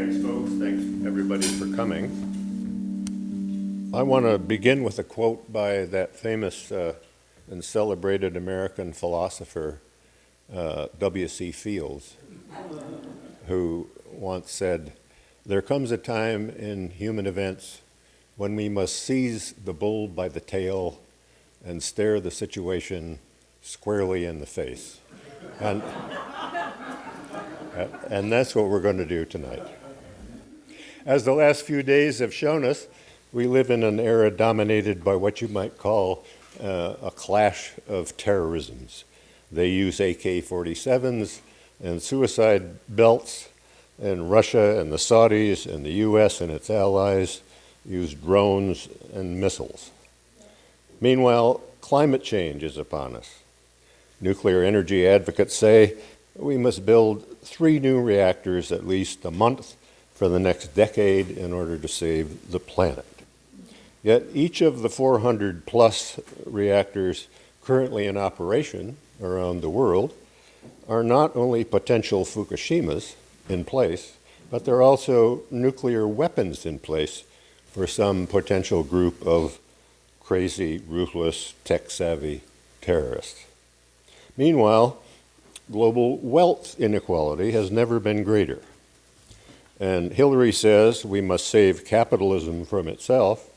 Thanks, folks. Thanks, everybody, for coming. I want to begin with a quote by that famous and celebrated American philosopher, W.C. Fields, who once said, "There comes a time in human events when we must seize the bull by the tail and stare the situation squarely in the face." And that's what we're going to do tonight. As the last few days have shown us, we live in an era dominated by what you might call a clash of terrorisms. They use AK-47s and suicide belts, and Russia and the Saudis and the US and its allies use drones and missiles. Meanwhile, climate change is upon us. Nuclear energy advocates say we must build 3 new reactors at least a month for the next decade in order to save the planet. Yet each of the 400 plus reactors currently in operation around the world are not only potential Fukushimas in place, but they're also nuclear weapons in place for some potential group of crazy, ruthless, tech-savvy terrorists. Meanwhile, global wealth inequality has never been greater. And Hillary says we must save capitalism from itself.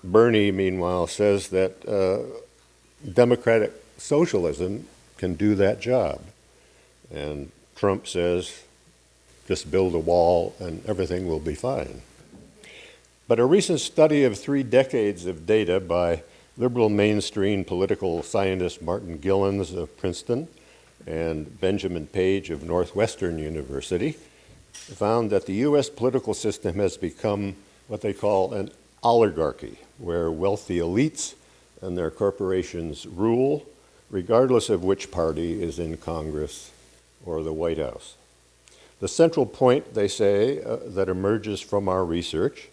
Bernie, meanwhile, says that democratic socialism can do that job. And Trump says, just build a wall and everything will be fine. But a recent study of 3 decades of data by liberal mainstream political scientist Martin Gilens of Princeton and Benjamin Page of Northwestern University found that the U.S. political system has become what they call an oligarchy, where wealthy elites and their corporations rule, regardless of which party is in Congress or the White House. The central point, they say, that emerges from our research,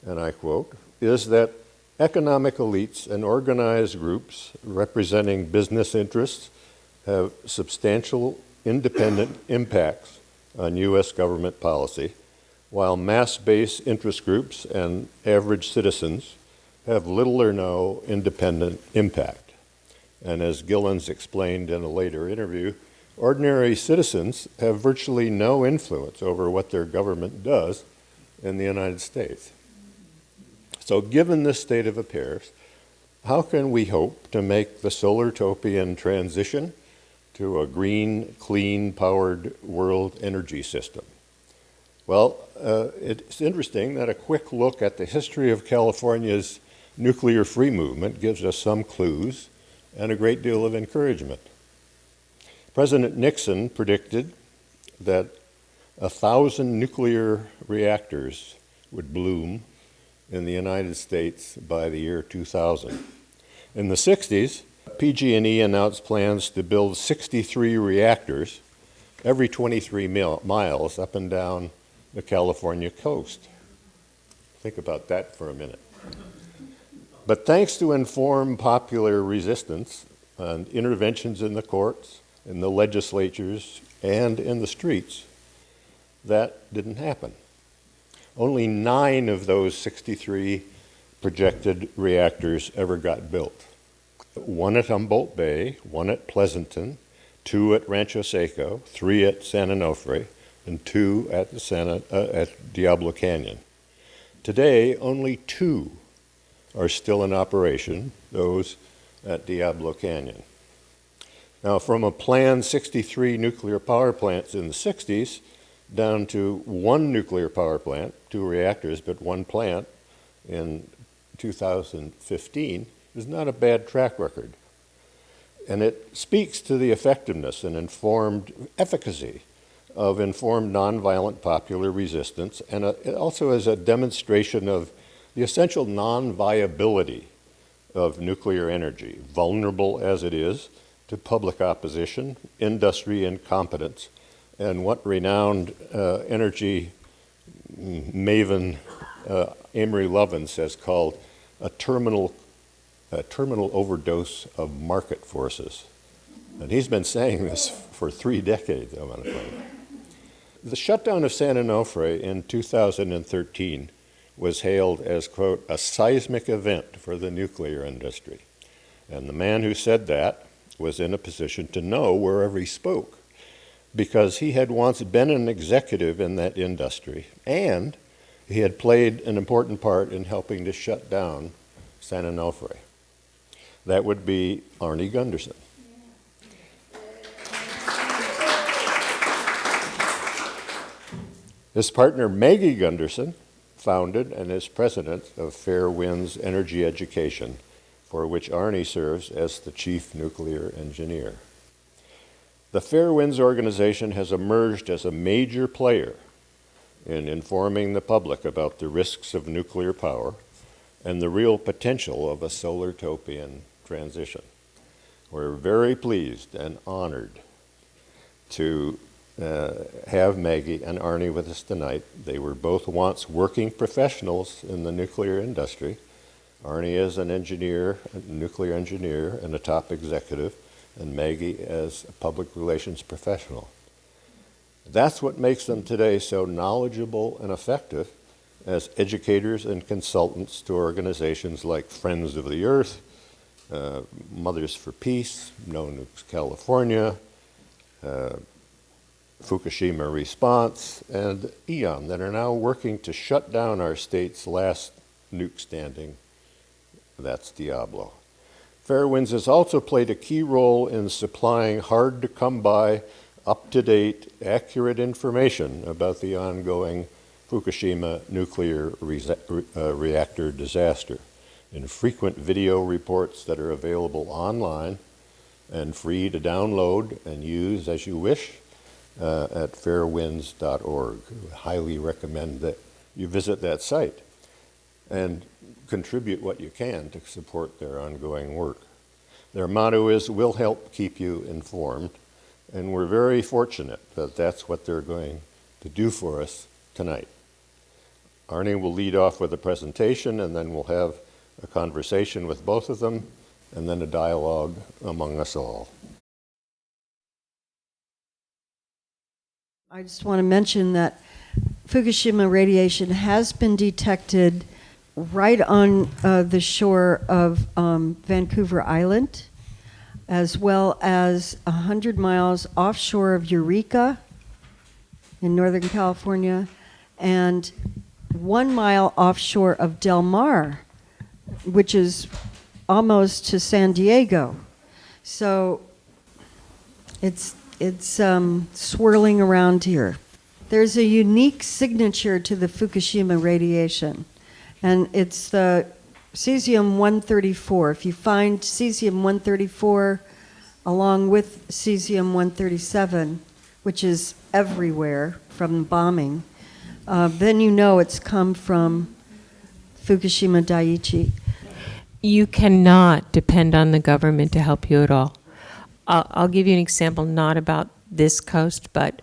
and I quote, is that economic elites and organized groups representing business interests have substantial independent impacts on U.S. government policy, while mass-based interest groups and average citizens have little or no independent impact. And as Gilens explained in a later interview, ordinary citizens have virtually no influence over what their government does in the United States. So given this state of affairs, how can we hope to make the solar-topian transition to a green, clean-powered world energy system? Well, it's interesting that a quick look at the history of California's nuclear-free movement gives us some clues and a great deal of encouragement. President Nixon predicted that 1,000 nuclear reactors would bloom in the United States by the year 2000. In the 60s, PG&E announced plans to build 63 reactors every 23 miles up and down the California coast. Think about that for a minute. But thanks to informed popular resistance and interventions in the courts, in the legislatures, and in the streets, that didn't happen. Only 9 of those 63 projected reactors ever got built. 1 at Humboldt Bay, 1 at Pleasanton, 2 at Rancho Seco, 3 at San Onofre, and 2 at Diablo Canyon. Today, only 2 are still in operation, those at Diablo Canyon. Now, from a planned 63 nuclear power plants in the 60s down to 1 nuclear power plant, 2 reactors, but 1 plant in 2015 is not a bad track record. And it speaks to the effectiveness and informed efficacy of informed nonviolent popular resistance, and it also is a demonstration of the essential non-viability of nuclear energy, vulnerable as it is to public opposition, industry incompetence, and what renowned energy maven Amory Lovins has called a terminal overdose of market forces. And he's been saying this for 3 decades, I want to say. The shutdown of San Onofre in 2013 was hailed as, quote, a seismic event for the nuclear industry. And the man who said that was in a position to know wherever he spoke, because he had once been an executive in that industry, and he had played an important part in helping to shut down San Onofre. That would be Arnie Gundersen. His partner Maggie Gundersen founded and is president of Fair Winds Energy Education, for which Arnie serves as the chief nuclear engineer. The Fair Winds organization has emerged as a major player in informing the public about the risks of nuclear power and the real potential of a solar-topian transition. We're very pleased and honored to have Maggie and Arnie with us tonight. They were both once working professionals in the nuclear industry. Arnie is an engineer, a nuclear engineer, and a top executive, and Maggie as a public relations professional. That's what makes them today so knowledgeable and effective as educators and consultants to organizations like Friends of the Earth, Mothers for Peace, No Nukes California, Fukushima Response, and EON, that are now working to shut down our state's last nuke standing. That's Diablo. Fair Winds has also played a key role in supplying hard-to-come-by, up-to-date, accurate information about the ongoing Fukushima nuclear reactor disaster in frequent video reports that are available online and free to download and use as you wish at fairwinds.org. I highly recommend that you visit that site and contribute what you can to support their ongoing work. Their motto is, "We'll help keep you informed," and we're very fortunate that that's what they're going to do for us tonight. Arnie will lead off with a presentation, and then we'll have a conversation with both of them, and then a dialogue among us all. I just want to mention that Fukushima radiation has been detected right on the shore of Vancouver Island, as well as 100 miles offshore of Eureka in Northern California, and 1 mile offshore of Del Mar, which is almost to San Diego. So it's swirling around here. There's a unique signature to the Fukushima radiation, and it's the cesium-134. If you find cesium-134 along with cesium-137, which is everywhere from bombing, then you know it's come from Fukushima Daiichi. You cannot depend on the government to help you at all. I'll give you an example, not about this coast, but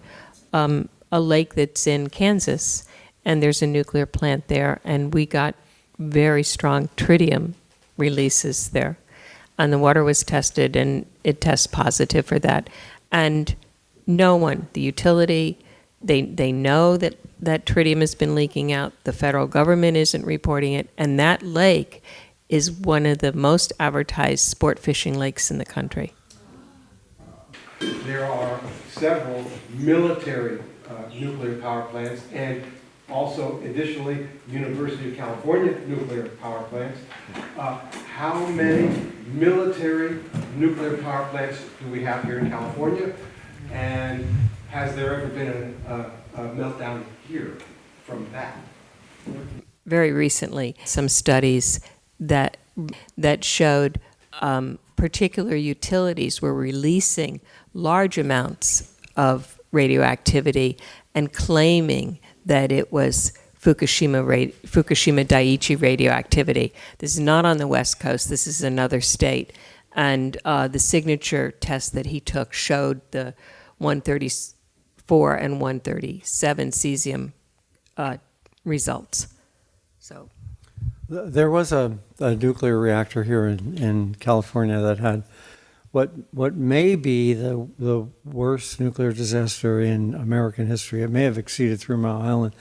a lake that's in Kansas, and there's a nuclear plant there, and we got very strong tritium releases there. And the water was tested, and it tests positive for that. And no one, the utility, they know that tritium has been leaking out. The federal government isn't reporting it, and that lake is one of the most advertised sport fishing lakes in the country. There are several military nuclear power plants, and also additionally University of California nuclear power plants. How many military nuclear power plants do we have here in California? And has there ever been a meltdown here from that? Very recently, some studies that showed particular utilities were releasing large amounts of radioactivity and claiming that it was Fukushima Daiichi radioactivity. This is not on the West Coast. This is another state. And the signature test that he took showed the 134 and 137 cesium results. So there was a nuclear reactor here in California that had what may be the worst nuclear disaster in American history. It may have exceeded Three Mile Island.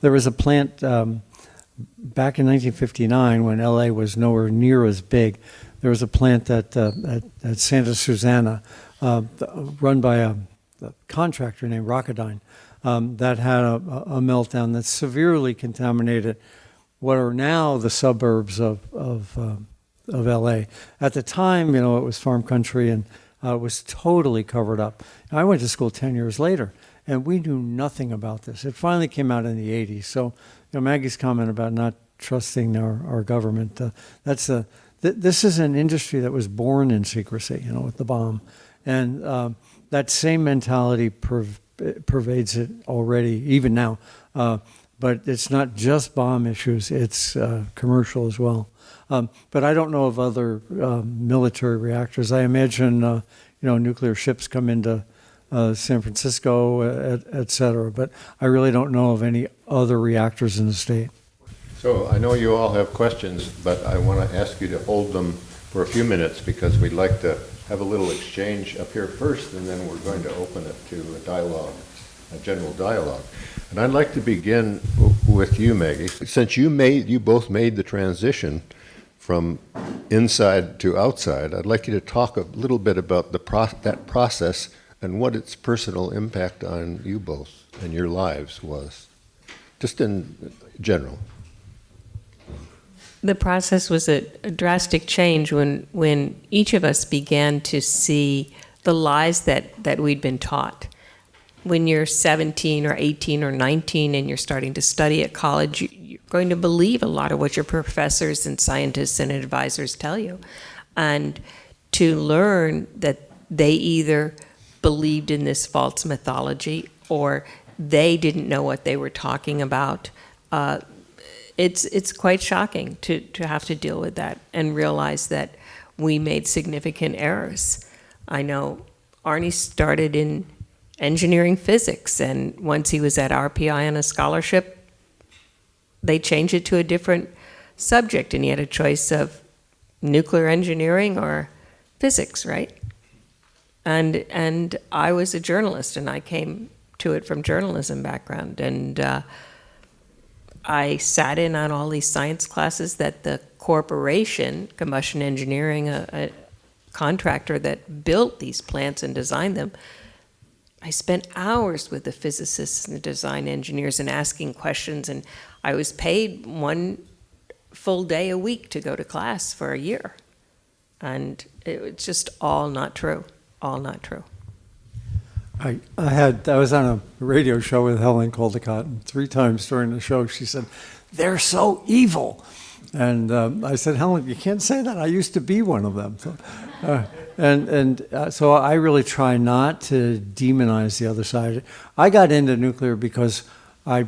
There was a plant back in 1959 when LA was nowhere near as big. There was a plant at Santa Susana run by a contractor named Rocketdyne that had a meltdown that severely contaminated what are now the suburbs of LA. At the time, it was farm country and it was totally covered up. I went to school 10 years later, and we knew nothing about this. It finally came out in the 80s. So, Maggie's comment about not trusting our government, this is an industry that was born in secrecy, with the bomb. And that same mentality pervades it already, even now. But it's not just bomb issues, it's commercial as well. But I don't know of other military reactors. I imagine, nuclear ships come into San Francisco, et cetera. But I really don't know of any other reactors in the state. So I know you all have questions, but I want to ask you to hold them for a few minutes because we'd like to have a little exchange up here first, and then we're going to open it to a dialogue, a general dialogue. And I'd like to begin with you, Maggie. Since you both made the transition from inside to outside, I'd like you to talk a little bit about that process and what its personal impact on you both and your lives was, just in general. The process was a drastic change when each of us began to see the lies that we'd been taught. When you're 17 or 18 or 19 and you're starting to study at college, you're going to believe a lot of what your professors and scientists and advisors tell you. And to learn that they either believed in this false mythology or they didn't know what they were talking about, it's quite shocking to have to deal with that and realize that we made significant errors. I know Arnie started in engineering physics, and once he was at RPI on a scholarship, they changed it to a different subject, and he had a choice of nuclear engineering or physics, right? And I was a journalist, and I came to it from journalism background, and I sat in on all these science classes that the corporation, Combustion Engineering, a contractor that built these plants and designed them, I spent hours with the physicists and the design engineers and asking questions, and I was paid one full day a week to go to class for a year. And it's just all not true, all not true. I was on a radio show with Helen Caldicott, and 3 times during the show she said, "They're so evil." And I said, "Helen, you can't say that. I used to be one of them." So, so I really try not to demonize the other side. I got into nuclear because I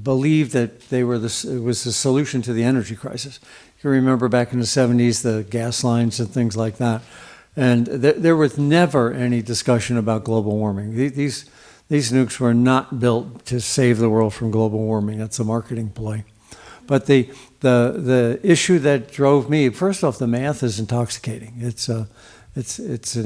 believed that it was the solution to the energy crisis. You remember back in the 70s, the gas lines and things like that. And there was never any discussion about global warming. These nukes were not built to save the world from global warming. That's a marketing play. But the issue that drove me, first off, the math is intoxicating. It's an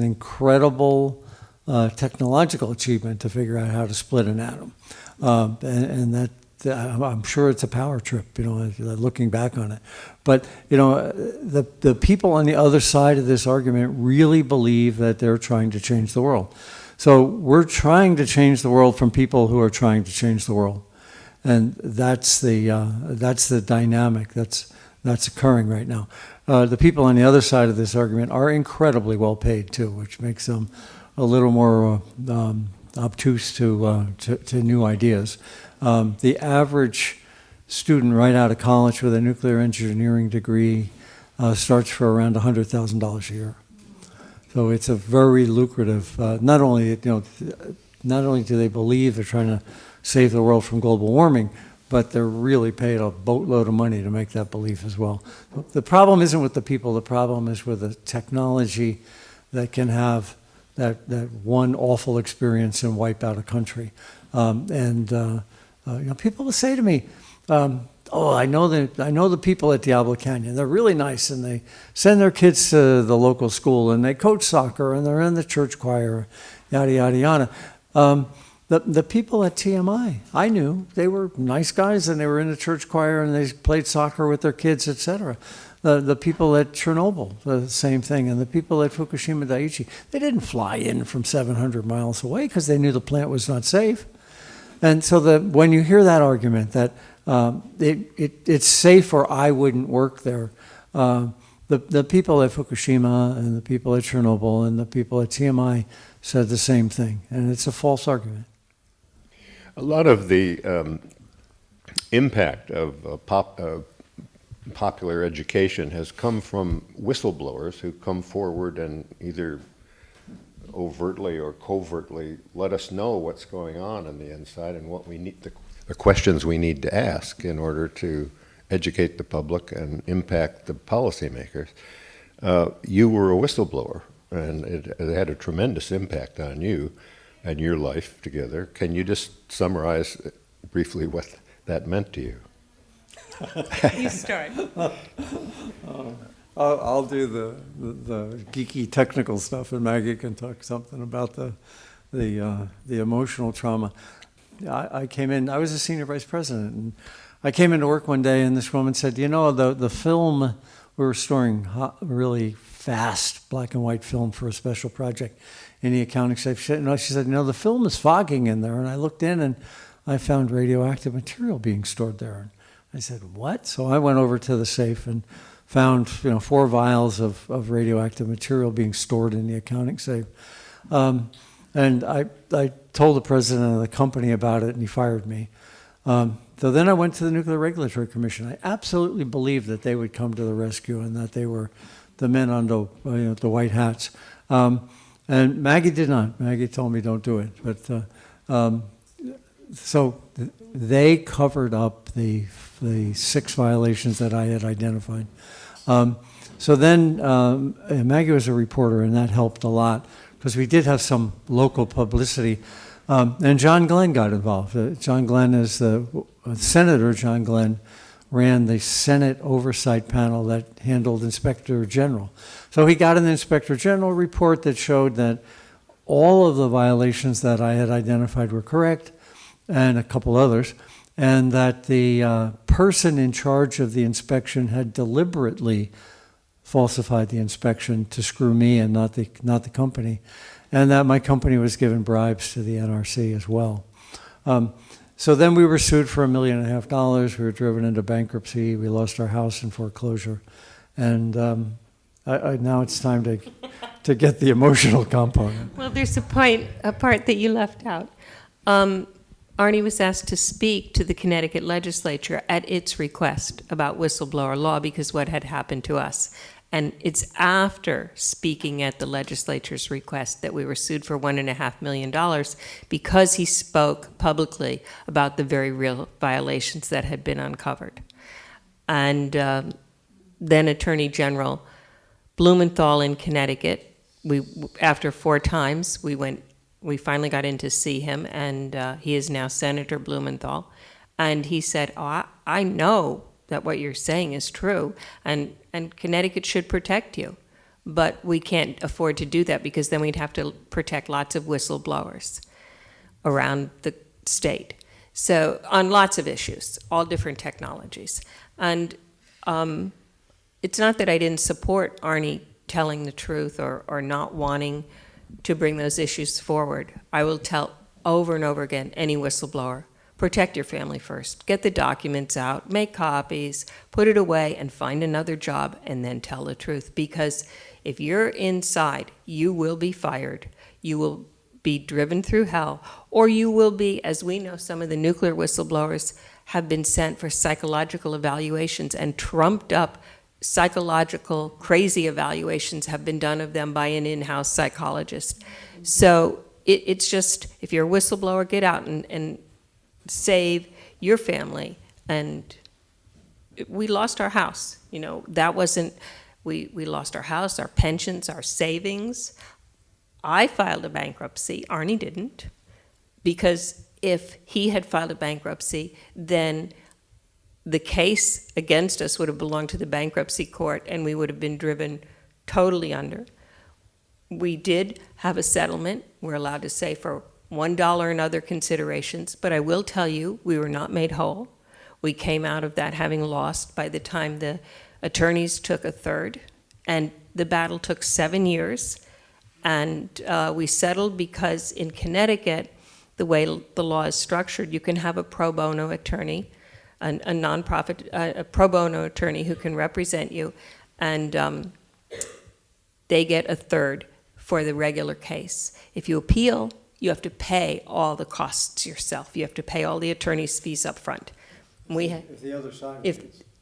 incredible technological achievement to figure out how to split an atom, and that I'm sure it's a power trip, looking back on it. But the people on the other side of this argument really believe that they're trying to change the world. So we're trying to change the world from people who are trying to change the world. And that's the dynamic that's occurring right now. The people on the other side of this argument are incredibly well paid too, which makes them a little more obtuse to new ideas. The average student right out of college with a nuclear engineering degree starts for around $100,000 a year. So it's a very lucrative. Not only do they believe they're trying to save the world from global warming, but they're really paid a boatload of money to make that belief as well. The problem isn't with the people, the problem is with the technology that can have that one awful experience and wipe out a country. People will say to me, oh, I know the people at Diablo Canyon. They're really nice, and they send their kids to the local school, and they coach soccer, and they're in the church choir, yada yada yada. The people at TMI, I knew they were nice guys, and they were in the church choir, and they played soccer with their kids, etc. The people at Chernobyl, the same thing, and the people at Fukushima Daiichi, they didn't fly in from 700 miles away because they knew the plant was not safe. And so when you hear that argument that it's safe or I wouldn't work there, the people at Fukushima and the people at Chernobyl and the people at TMI said the same thing, and it's a false argument. A lot of the impact of popular education has come from whistleblowers who come forward and either overtly or covertly let us know what's going on the inside and what we need, the questions we need to ask in order to educate the public and impact the policymakers. You were a whistleblower, and it had a tremendous impact on you and your life together. Can you just summarize briefly what that meant to you? You start. I'll do the geeky technical stuff, and Maggie can talk something about the emotional trauma. I came in. I was a senior vice president, and I came into work one day, and this woman said, "You know, the film we were storing really fast black and white film for a special project in the accounting safe." She said, "You know, the film is fogging in there." And I looked in, and I found radioactive material being stored there. And I said, "What?" So I went over to the safe and found 4 vials of radioactive material being stored in the accounting safe. And I told the president of the company about it, and he fired me. So then I went to the Nuclear Regulatory Commission. I absolutely believed that they would come to the rescue and that they were the men on the white hats. And Maggie did not. Maggie told me don't do it. But so they covered up the 6 violations that I had identified. So then Maggie was a reporter, and that helped a lot because we did have some local publicity. And John Glenn got involved. John Glenn is Senator John Glenn ran the Senate oversight panel that handled Inspector General. So he got an Inspector General report that showed that all of the violations that I had identified were correct, and a couple others, and that the person in charge of the inspection had deliberately falsified the inspection to screw me and not the company, and that my company was given bribes to the NRC as well. So then we were sued for $1.5 million. We were driven into bankruptcy. We lost our house in foreclosure, and now it's time to get the emotional component. Well, there's a part that you left out. Arnie was asked to speak to the Connecticut legislature at its request about whistleblower law because what had happened to us. And it's after speaking at the legislature's request that we were sued for $1.5 million because he spoke publicly about the very real violations that had been uncovered. And then Attorney General Blumenthal in Connecticut, after 4 times, we finally got in to see him, and he is now Senator Blumenthal. And he said, "Oh, I know that what you're saying is true, and Connecticut should protect you. But we can't afford to do that because then we'd have to protect lots of whistleblowers around the state. So on lots of issues, all different technologies. And it's not that I didn't support Arnie telling the truth or not wanting to bring those issues forward. I will tell over and over again, any whistleblower, protect your family first. Get the documents out, make copies, put it away, and find another job, and then tell the truth. Because if you're inside, you will be fired. You will be driven through hell, or you will be, as we know, some of the nuclear whistleblowers have been sent for psychological evaluations, and trumped up psychological crazy evaluations have been done of them by an in-house psychologist. So it's just, if you're a whistleblower, get out and save your family. And we lost our house. That wasn't, we lost our house, our pensions, our savings. I filed a bankruptcy. Arnie didn't. Because if he had filed a bankruptcy, then the case against us would have belonged to the bankruptcy court, and we would have been driven totally under. We did have a settlement, we're allowed to say, for $1 and other considerations, but I will tell you, we were not made whole. We came out of that having lost by the time the attorneys took a third, and the battle took 7 years. And we settled because in Connecticut, the way the law is structured, you can have a pro bono attorney, a nonprofit, a pro bono attorney who can represent you, and they get a third for the regular case. If you appeal, you have to pay all the costs yourself. You have to pay all the attorney's fees up front. If the other side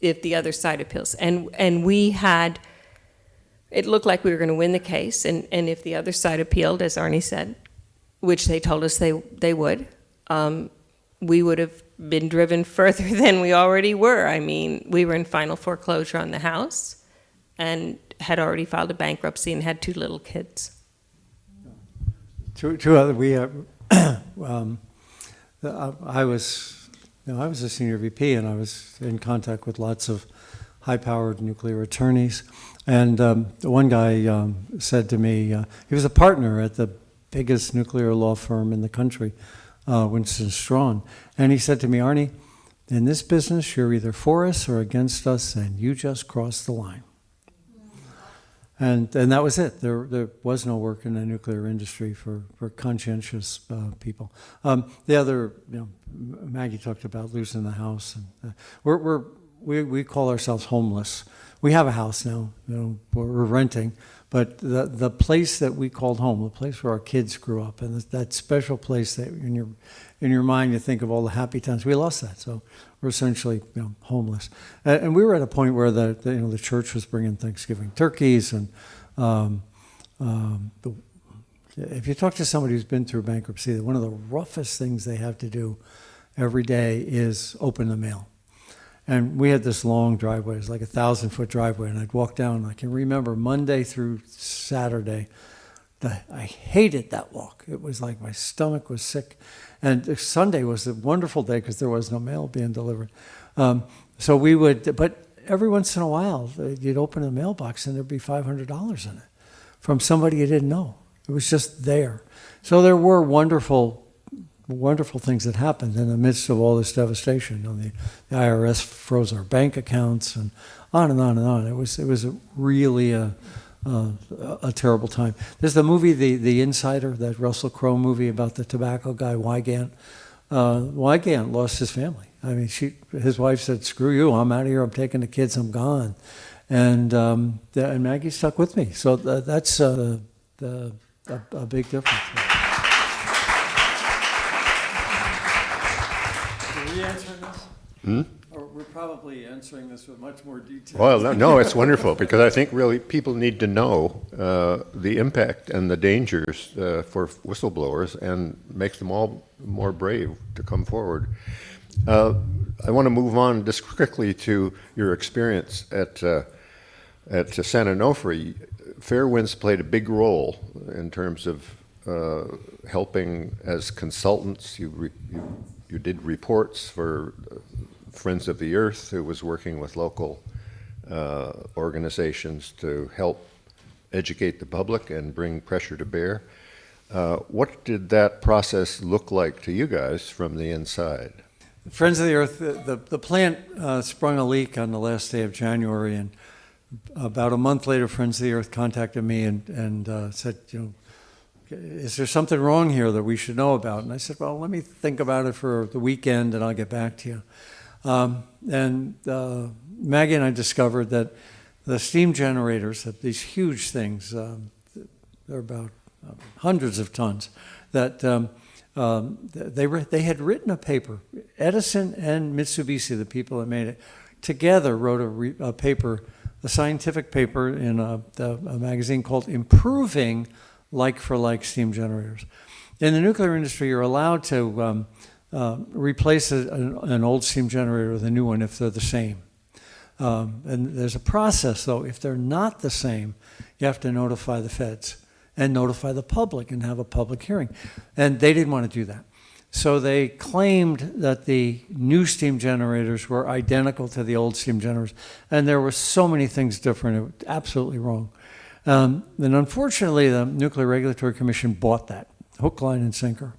If the other side appeals. And we had, it looked like we were going to win the case, and if the other side appealed, as Arnie said, which they told us they would, we would have been driven further than we already were. I mean, we were in final foreclosure on the house and had already filed a bankruptcy and had 2 little kids. Two other, I was a senior VP, and I was in contact with lots of high-powered nuclear attorneys. And one guy said to me, he was a partner at the biggest nuclear law firm in the country, Winston Strawn. And he said to me, Arnie, in this business, you're either for us or against us, and you just crossed the line. And that was it. There was no work in the nuclear industry for conscientious people. The other, Maggie talked about losing the house. And we call ourselves homeless. We have a house now. We're renting, but the place that we called home, the place where our kids grew up, and that special place that in your mind you think of all the happy times. We lost that, so we're essentially homeless. And we were at a point where the church was bringing Thanksgiving turkeys, and if you talk to somebody who's been through bankruptcy, one of the roughest things they have to do every day is open the mail. And we had this long driveway. It was like a 1,000-foot driveway, and I'd walk down. And I can remember Monday through Saturday, I hated that walk. It was like my stomach was sick. And Sunday was a wonderful day because there was no mail being delivered. So we would, but every once in a while, you'd open the mailbox and there'd be $500 in it from somebody you didn't know. It was just there. So there were wonderful things that happened in the midst of all this devastation. The IRS froze our bank accounts, and on and on and on. It was really a terrible time. There's the movie, The Insider, that Russell Crowe movie about the tobacco guy, Wygant. Wygant lost his family. I mean, his wife said, "Screw you! I'm out of here. I'm taking the kids. I'm gone." And Maggie stuck with me. So that's a big difference. Are we answering this? Or we're probably answering this with much more detail. Well, no, it's wonderful, because I think really people need to know the impact and the dangers for whistleblowers, and makes them all more brave to come forward. I want to move on just quickly to your experience at San Onofre. Fairwinds played a big role in terms of helping as consultants. You did reports for Friends of the Earth, who was working with local organizations to help educate the public and bring pressure to bear. What did that process look like to you guys from the inside? Friends of the Earth, the plant sprung a leak on the last day of January, and about a month later, Friends of the Earth contacted me and said, is there something wrong here that we should know about? And I said, well, let me think about it for the weekend and I'll get back to you. And Maggie and I discovered that the steam generators, these huge things, they're about hundreds of tons, that they had written a paper. Edison and Mitsubishi, the people that made it, together wrote a paper, a scientific paper in a magazine called Improving Like-for-Like Steam Generators. In the nuclear industry, you're allowed to replace an old steam generator with a new one if they're the same. And there's a process, though. If they're not the same, you have to notify the feds and notify the public and have a public hearing. And they didn't want to do that. So they claimed that the new steam generators were identical to the old steam generators, and there were so many things different. It was absolutely wrong. And unfortunately, the Nuclear Regulatory Commission bought that, hook, line, and sinker.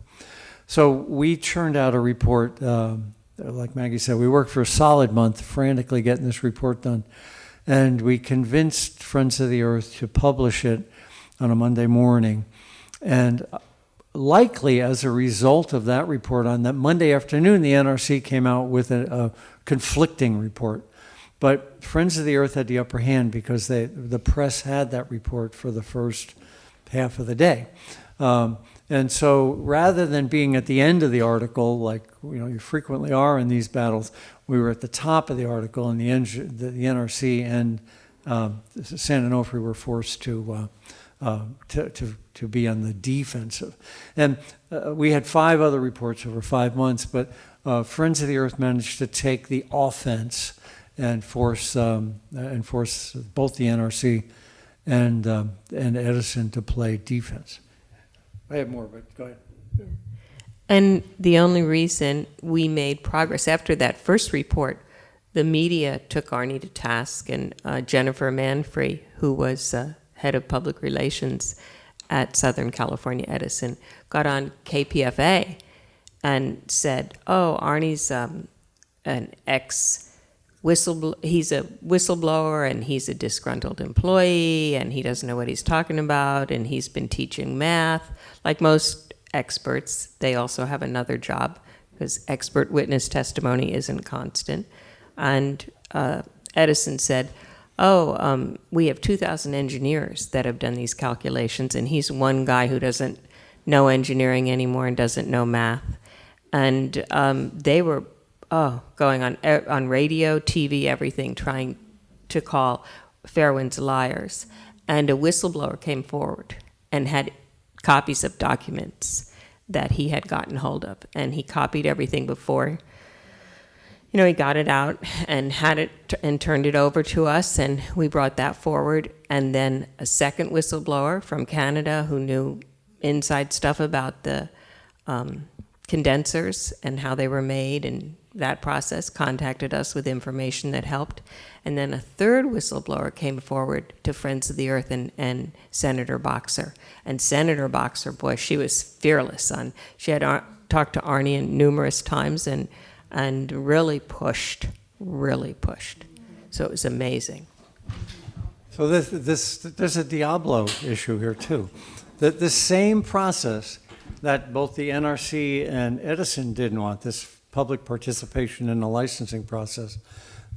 So we churned out a report, like Maggie said, we worked for a solid month frantically getting this report done. And we convinced Friends of the Earth to publish it on a Monday morning. And likely as a result of that report, on that Monday afternoon, the NRC came out with a conflicting report. But Friends of the Earth had the upper hand because the press had that report for the first half of the day. And so rather than being at the end of the article, like you frequently are in these battles, we were at the top of the article, and the NRC and San Onofre were forced to be on the defensive. And we had 5 other reports over 5 months, but Friends of the Earth managed to take the offense and force both the NRC and Edison to play defense. I have more, but go ahead. And the only reason we made progress after that first report, the media took Arnie to task, and Jennifer Manfrey, who was head of public relations at Southern California Edison, got on KPFA and said, "Oh, Arnie's an he's a whistleblower, and he's a disgruntled employee, and he doesn't know what he's talking about, and he's been teaching math." Like most experts, they also have another job, because expert witness testimony isn't constant. And Edison said, we have 2,000 engineers that have done these calculations, and he's one guy who doesn't know engineering anymore and doesn't know math. And they were going on radio, TV, everything, trying to call Fairwinds liars. And a whistleblower came forward and had copies of documents that he had gotten hold of. And he copied everything before, he got it out and had it and turned it over to us, and we brought that forward. And then a second whistleblower from Canada who knew inside stuff about the condensers and how they were made and that process contacted us with information that helped. And then a third whistleblower came forward to Friends of the Earth and Senator Boxer. And Senator Boxer, boy, she was fearless. She had talked to Arnie numerous times and really pushed. So it was amazing. So there's a Diablo issue here too. The same process that both the NRC and Edison didn't want, this public participation in the licensing process,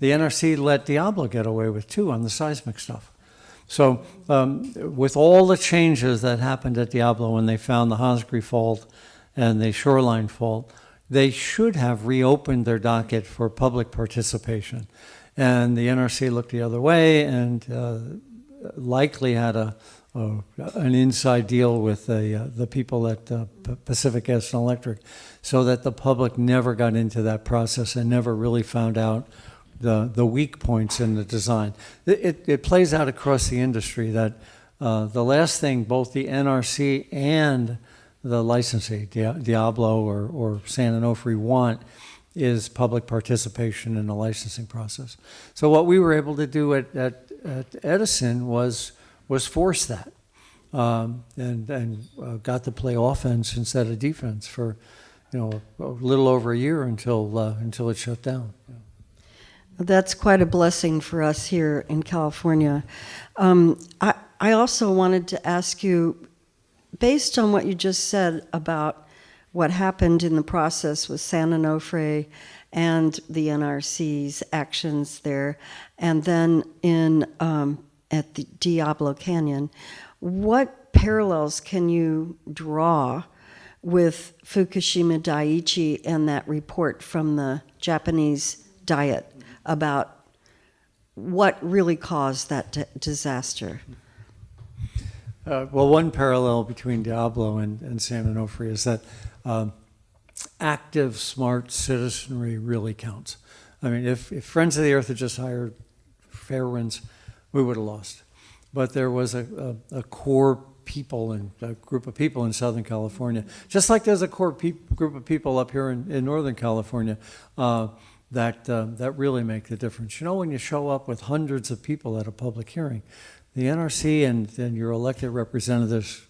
the NRC let Diablo get away with too on the seismic stuff. So with all the changes that happened at Diablo when they found the Hosgri fault and the shoreline fault, they should have reopened their docket for public participation. And the NRC looked the other way and likely had an inside deal with the people at Pacific Gas and Electric, so that the public never got into that process and never really found out the weak points in the design. It plays out across the industry that the last thing both the NRC and the licensee, Diablo or San Onofre, want is public participation in the licensing process. So what we were able to do at Edison was force that and got to play offense instead of defense for a little over a year until it shut down. That's quite a blessing for us here in California. I also wanted to ask you, based on what you just said about what happened in the process with San Onofre and the NRC's actions there, and then at the Diablo Canyon, what parallels can you draw with Fukushima Daiichi and that report from the Japanese Diet about what really caused that disaster? Well, one parallel between Diablo and San Onofre is that active, smart citizenry really counts. I mean, if Friends of the Earth had just hired Fairwinds, we would have lost. But there was a core people and a group of people in Southern California, just like there's a core group of people up here in Northern California that really make the difference. You know, when you show up with hundreds of people at a public hearing, the NRC and your elected representatives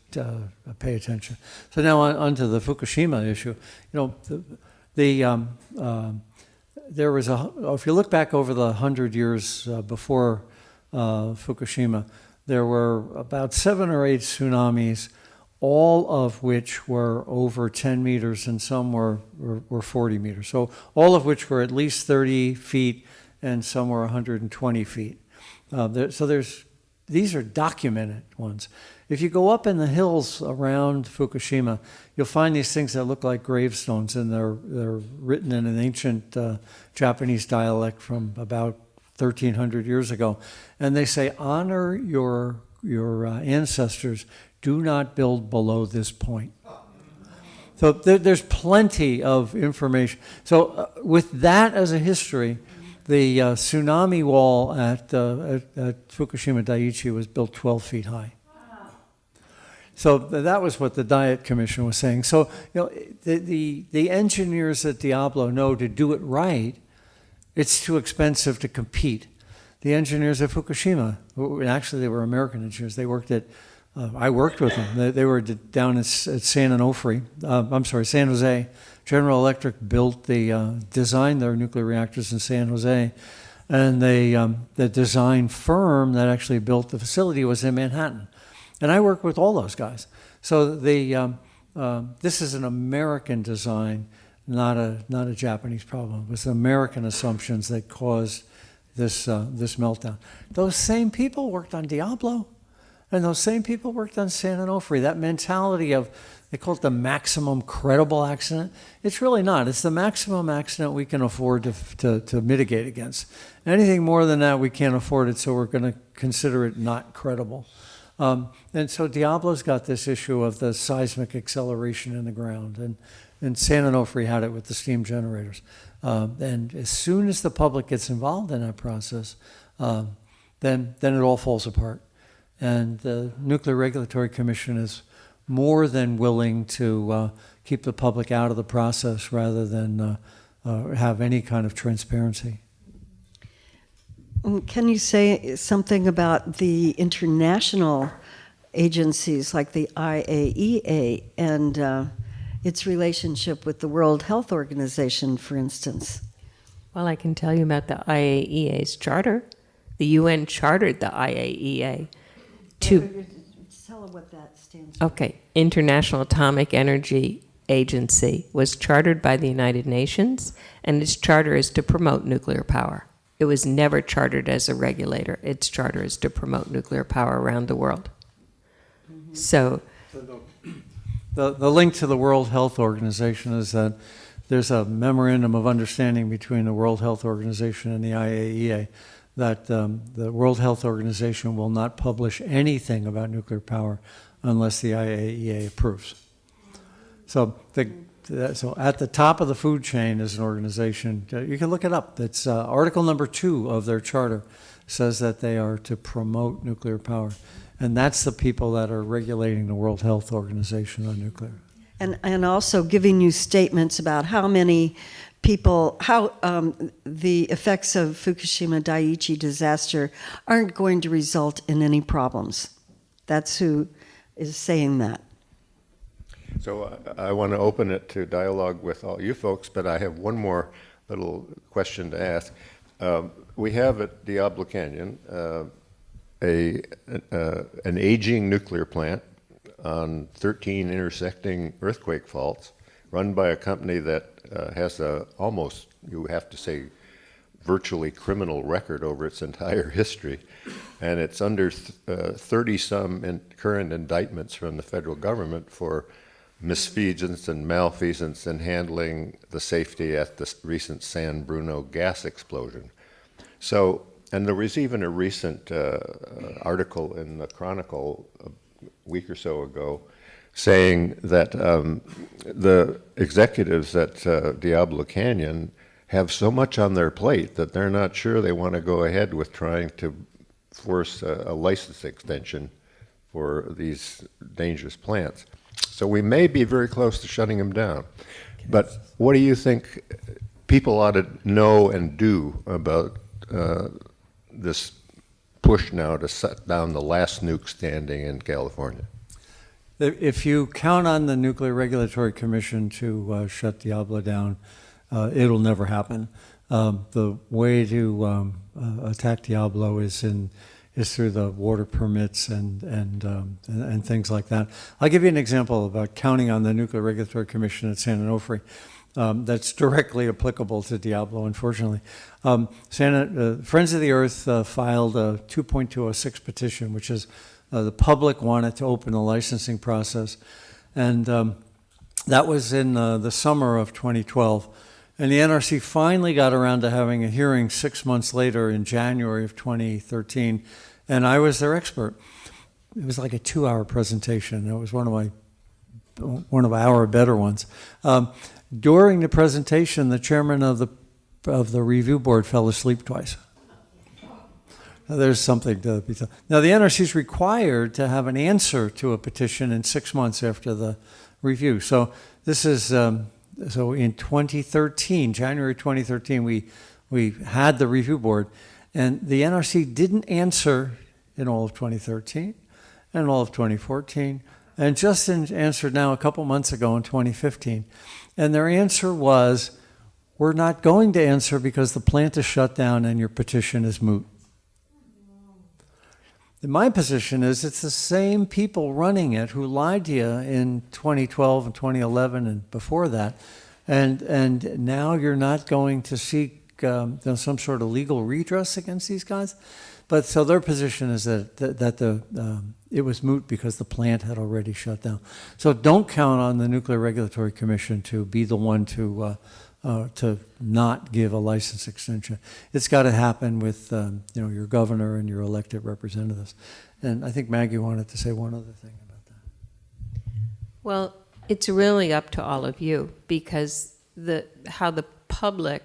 pay attention. So now on to the Fukushima issue. You know, there was if you look back over the 100 years before Fukushima, there were about 7 or 8 tsunamis, all of which were over 10 meters and some were 40 meters. So all of which were at least 30 feet and some were 120 feet. These are documented ones. If you go up in the hills around Fukushima, you'll find these things that look like gravestones, and they're written in an ancient Japanese dialect from about 1,300 years ago. And they say, honor your ancestors. Do not build below this point. So there's plenty of information. So with that as a history, the tsunami wall at Fukushima Daiichi was built 12 feet high. So that was what the Diet Commission was saying. So you know, the engineers at Diablo know to do it right, it's too expensive to compete. The engineers at Fukushima, actually they were American engineers. They worked at, I worked with them. They were down at San Jose. General Electric designed their nuclear reactors in San Jose, and the design firm that actually built the facility was in Manhattan. And I worked with all those guys. So this is an American design, not a Japanese problem. It was American assumptions that caused this meltdown. Those same people worked on Diablo, and those same people worked on San Onofre. That mentality of, they call it the maximum credible accident. It's really not. It's the maximum accident we can afford to mitigate against. Anything more than that, we can't afford it, so we're going to consider it not credible. And so Diablo's got this issue of the seismic acceleration in the ground, and San Onofre had it with the steam generators. And as soon as the public gets involved in that process, then it all falls apart. And the Nuclear Regulatory Commission is more than willing to keep the public out of the process rather than have any kind of transparency. Can you say something about the international agencies like the IAEA and its relationship with the World Health Organization, for instance? Well, I can tell you about the IAEA's charter. The UN chartered the IAEA to... Tell them what that stands for. Okay, International Atomic Energy Agency was chartered by the United Nations, and its charter is to promote nuclear power. It was never chartered as a regulator. Its charter is to promote nuclear power around the world. Mm-hmm. So the link to the World Health Organization is that there's a memorandum of understanding between the World Health Organization and the IAEA that the World Health Organization will not publish anything about nuclear power unless the IAEA approves. So at the top of the food chain is an organization, you can look it up. It's article number 2 of their charter says that they are to promote nuclear power. And that's the people that are regulating the World Health Organization on nuclear. And also giving you statements about how many people, how the effects of Fukushima Daiichi disaster aren't going to result in any problems. That's who is saying that. So I want to open it to dialogue with all you folks, but I have one more little question to ask. We have at Diablo Canyon an aging nuclear plant on 13 intersecting earthquake faults, run by a company that has a almost, you have to say, virtually criminal record over its entire history. And it's under 30-some current indictments from the federal government for misfeasance and malfeasance in handling the safety at the recent San Bruno gas explosion. So, and there was even a recent article in the Chronicle a week or so ago saying that the executives at Diablo Canyon have so much on their plate that they're not sure they want to go ahead with trying to force a license extension for these dangerous plants. So we may be very close to shutting them down. But what do you think people ought to know and do about this push now to shut down the last nuke standing in California? If you count on the Nuclear Regulatory Commission to shut Diablo down, it'll never happen. The way to attack Diablo is through the water permits and things like that. I'll give you an example about counting on the Nuclear Regulatory Commission at San Onofre. That's directly applicable to Diablo, unfortunately. Friends of the Earth filed a 2.206 petition, which is the public wanted to open the licensing process. And that was in the summer of 2012. And the NRC finally got around to having a hearing 6 months later in January of 2013, and I was their expert. It was like a 2-hour presentation. It was one of our better ones. During the presentation, the chairman of the review board fell asleep twice. Now, there's something to be told. Now, the NRC is required to have an answer to a petition in 6 months after the review. So this is so in 2013, January 2013, we had the review board, and the NRC didn't answer in all of 2013 and all of 2014, and just answered now a couple months ago in 2015. And their answer was, we're not going to answer because the plant is shut down and your petition is moot. My position is it's the same people running it who lied to you in 2012 and 2011 and before that, and now you're not going to seek some sort of legal redress against these guys. But so their position is that it was moot because the plant had already shut down. So don't count on the Nuclear Regulatory Commission to be the one to not give a license extension. It's got to happen with your governor and your elected representatives. And I think Maggie wanted to say one other thing about that. Well, it's really up to all of you, because how the public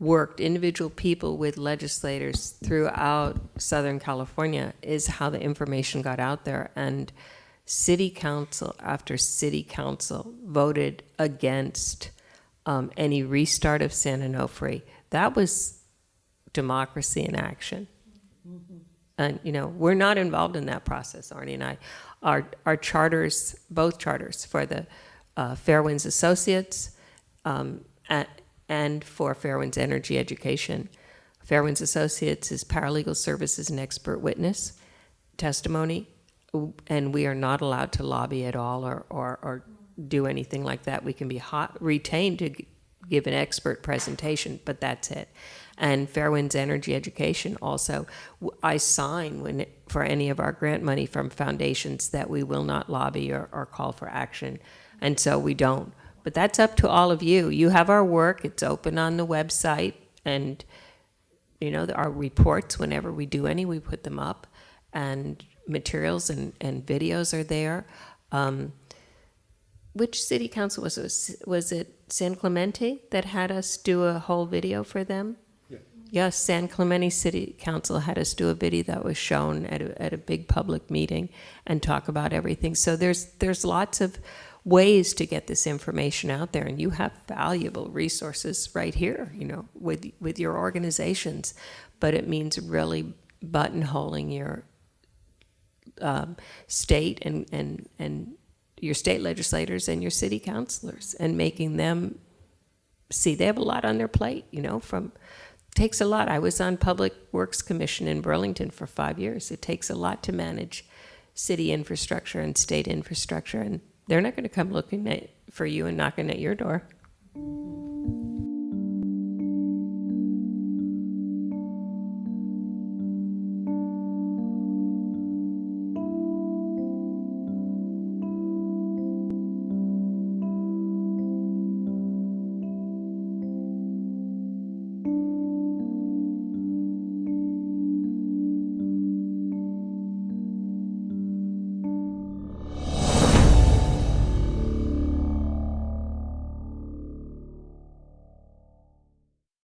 worked, individual people with legislators throughout Southern California, is how the information got out there. And city council after city council voted against any restart of San Onofre. That was democracy in action. And, we're not involved in that process, Arnie and I. Our charters, both charters, for the Fairwinds Associates and for Fairwinds Energy Education. Fairwinds Associates is paralegal services and expert witness testimony, and we are not allowed to lobby at all or do anything like that. We can be retained to give an expert presentation, but that's it. And Fairwinds Energy Education also, I sign for any of our grant money from foundations that we will not lobby or call for action, and so we don't. But that's up to all of you. You have our work. It's open on the website, and our reports, whenever we do any, we put them up, and materials and videos are there. Which city council was it? Was it San Clemente that had us do a whole video for them? Yeah. Yes, San Clemente City Council had us do a video that was shown at a big public meeting and talk about everything. So there's lots of ways to get this information out there, and you have valuable resources right here, with your organizations. But it means really buttonholing your state and your state legislators and your city councilors, and making them see they have a lot on their plate. Takes a lot. I was on Public Works Commission in Burlington for 5 years. It takes a lot to manage city infrastructure and state infrastructure, and they're not going to come looking for you and knocking at your door.